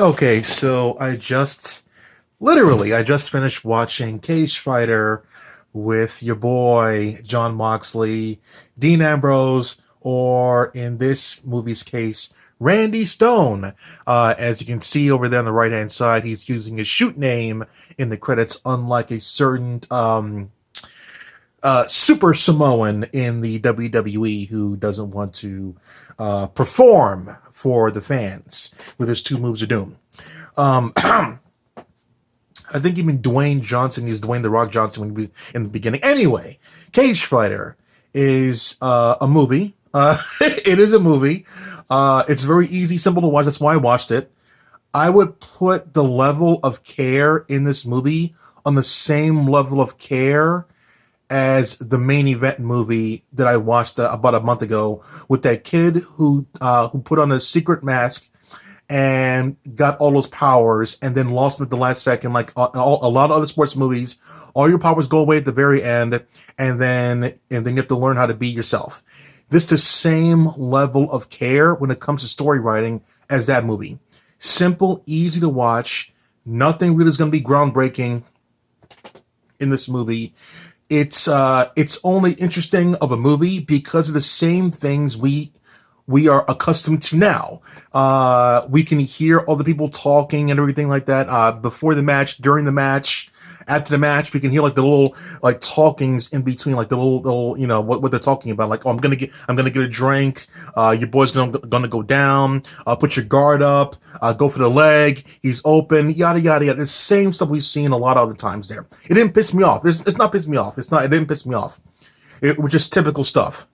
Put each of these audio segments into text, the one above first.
Okay, so I just finished watching Cagefighter with your boy John Moxley, Dean Ambrose, or in this movie's case, Randy Stone. As you can see over there on the right hand side, he's using his shoot name in the credits, unlike a certain Super Samoan in the WWE who doesn't want to perform for the fans with his two moves of doom. Um, I think even Dwayne Johnson used Dwayne the Rock Johnson when he was in the beginning. Anyway, Cage Fighter is a movie. It is a movie. It's very easy, simple to watch. That's why I watched it. I would put the level of care in this movie on the same level of care as the main event movie that I watched about a month ago with that kid who put on a secret mask and got all those powers and then lost them at the last second. Like a lot of other sports movies, all your powers go away at the very end, and then you have to learn how to be yourself. This is the same level of care when it comes to story writing as that movie. Simple, easy to watch. Nothing really is going to be groundbreaking in this movie. It's only interesting of a movie because of the same things we are accustomed to now. We can hear all the people talking and everything like that. Before the match, during the match, after the match, we can hear like the little like talkings in between, like the little what they're talking about. Like, oh, I'm gonna get a drink. Your boy's gonna go down. Put your guard up. Go for the leg. He's open. Yada yada yada. The same stuff we've seen a lot of other times there. It didn't piss me off. It's not pissed me off. It's not. It didn't piss me off. It was just typical stuff.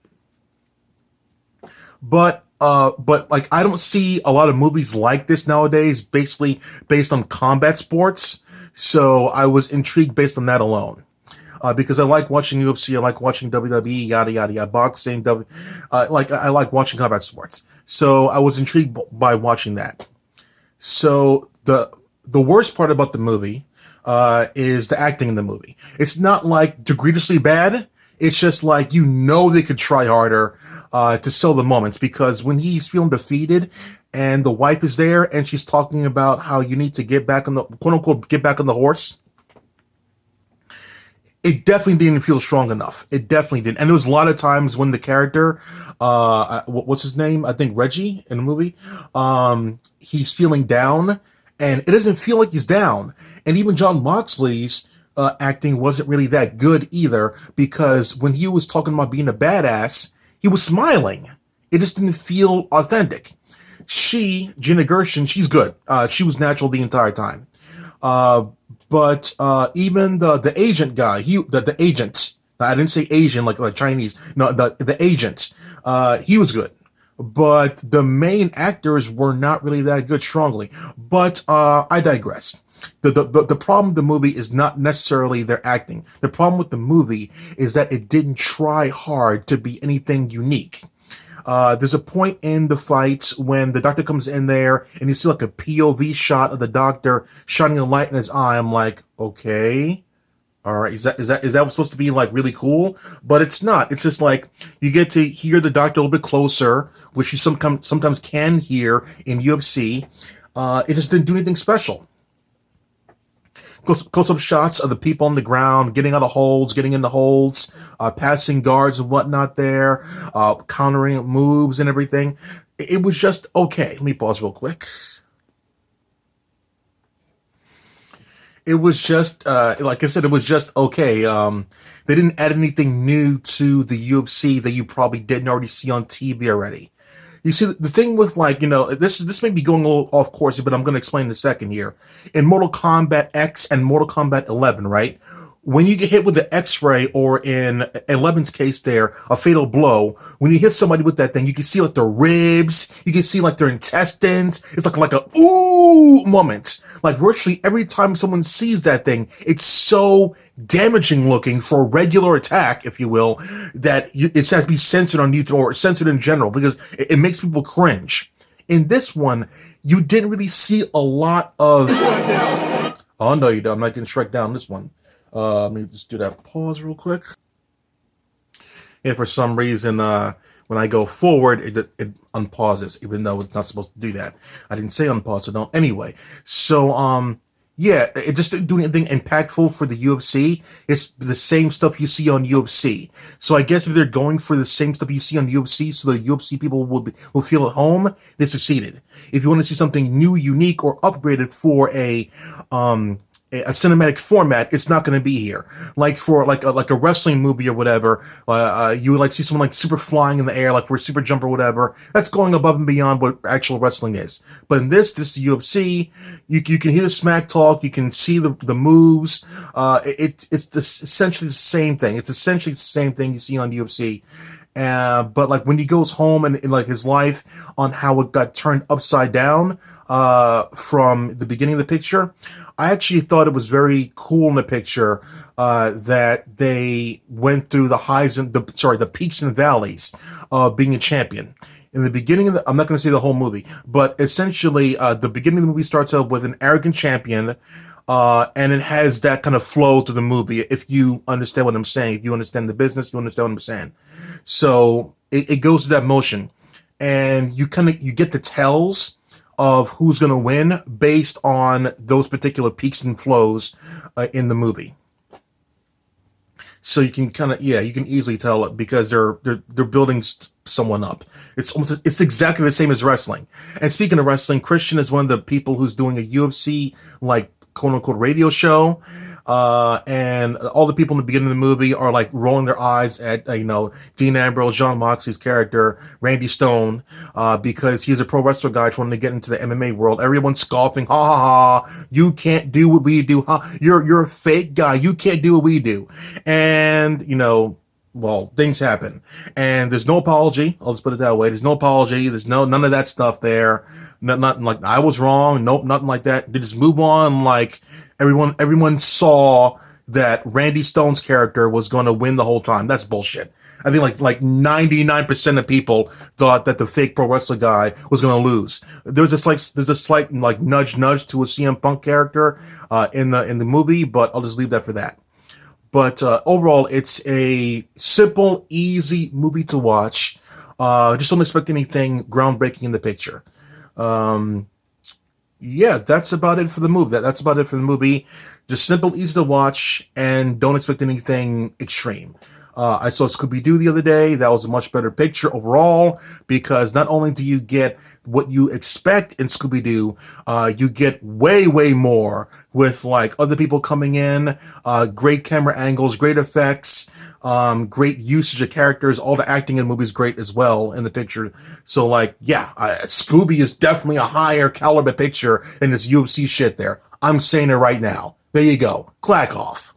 But like I don't see a lot of movies like this nowadays, basically based on combat sports. So I was intrigued based on that alone. Because I like watching UFC, I like watching WWE, yada yada yada, boxing, I like watching combat sports. So I was intrigued by watching that. So the worst part about the movie is the acting in the movie. It's not like egregiously bad. It's just like they could try harder to sell the moments because when he's feeling defeated and the wife is there and she's talking about how you need to get back on the quote unquote get back on the horse, it definitely didn't feel strong enough. It definitely didn't. And there was a lot of times when the character, what's his name? I think Reggie in the movie, he's feeling down and it doesn't feel like he's down. And even John Moxley's acting wasn't really that good either because when he was talking about being a badass, he was smiling. It just didn't feel authentic. Gina Gershon, she's good. She was natural the entire time. Uh, but even the agent guy, the agent. I didn't say Asian like Chinese. No, the agent. He was good. But the main actors were not really that good strongly. But I digress. The problem with the movie is not necessarily their acting. The problem with the movie is that it didn't try hard to be anything unique. There's a point in the fight when the doctor comes in there and you see like a POV shot of the doctor shining a light in his eye. I'm like, okay, all right, is that supposed to be like really cool? But it's not. It's just like you get to hear the doctor a little bit closer, which you sometimes can hear in UFC. It just didn't do anything special. Close-up shots of the people on the ground, getting out of holds, getting into holds, passing guards and whatnot there, countering moves and everything. It was just okay. Let me pause real quick. It was just, like I said, it was just okay. They didn't add anything new to the UFC that you probably didn't already see on TV already. You see, the thing with like, this may be going a little off course, but I'm going to explain in a second here. In Mortal Kombat X and Mortal Kombat 11, right? When you get hit with the X-ray, or in 11's case there, a fatal blow, when you hit somebody with that thing, you can see like their ribs, you can see like their intestines. It's like a ooh moment. Like virtually every time someone sees that thing, it's so damaging looking for a regular attack, if you will, that it has to be censored on YouTube or censored in general because it makes people cringe. In this one, you didn't really see a lot of. Oh no, you don't. I'm not getting struck down this one. Let me just do that pause real quick. And for some reason, When I go forward, it unpauses, even though it's not supposed to do that. I didn't say unpause, so don't. Anyway, so yeah, it just didn't do anything impactful for the UFC. It's the same stuff you see on UFC. So I guess if they're going for the same stuff you see on UFC, so the UFC people will feel at home, they succeeded. If you want to see something new, unique, or upgraded for a cinematic format, it's not going to be here. Like for like a wrestling movie or whatever, you would like see someone like super flying in the air, like for a super jump or whatever. That's going above and beyond what actual wrestling is. But in this UFC, you can hear the smack talk, you can see the moves. Essentially the same thing. It's essentially the same thing you see on UFC. But like when he goes home and in like his life on how it got turned upside down, from the beginning of the picture, I actually thought it was very cool in the picture, that they went through the highs and the peaks and valleys of being a champion. In the beginning I'm not going to say the whole movie, but essentially, the beginning of the movie starts out with an arrogant champion, and it has that kind of flow through the movie. If you understand what I'm saying, if you understand the business, you understand what I'm saying. So it goes to that motion, and you get the tells of who's going to win based on those particular peaks and flows, in the movie. So you can you can easily tell it because they're building someone up. It's exactly the same as wrestling. And speaking of wrestling, Christian is one of the people who's doing a UFC like quote unquote radio show. And all the people in the beginning of the movie are like rolling their eyes at, Dean Ambrose, John Moxley's character, Randy Stone, because he's a pro wrestler guy trying to get into the MMA world. Everyone's scoffing, ha ha ha, you can't do what we do, ha, you're a fake guy, you can't do what we do. And, well, things happen, and there's no apology. I'll just put it that way. There's no apology. There's none of that stuff there. Nothing like I was wrong. Nope, nothing like that. They just move on. Like everyone saw that Randy Stone's character was going to win the whole time. That's bullshit. I think like 99% of people thought that the fake pro wrestler guy was going to lose. There's a slight like nudge to a CM Punk character, in the movie, but I'll just leave that for that. But overall, it's a simple, easy movie to watch. Just don't expect anything groundbreaking in the picture. Yeah, that's about it for the movie. That's about it for the movie. Just simple, easy to watch, and don't expect anything extreme. I saw Scooby-Doo the other day. That was a much better picture overall, because not only do you get what you expect in Scooby-Doo, you get way, way more with like other people coming in, great camera angles, great effects, great usage of characters. All the acting in the movie is great as well in the picture. So like, yeah, Scooby is definitely a higher caliber picture than this UFC shit there. I'm saying it right now. There you go. Clack off.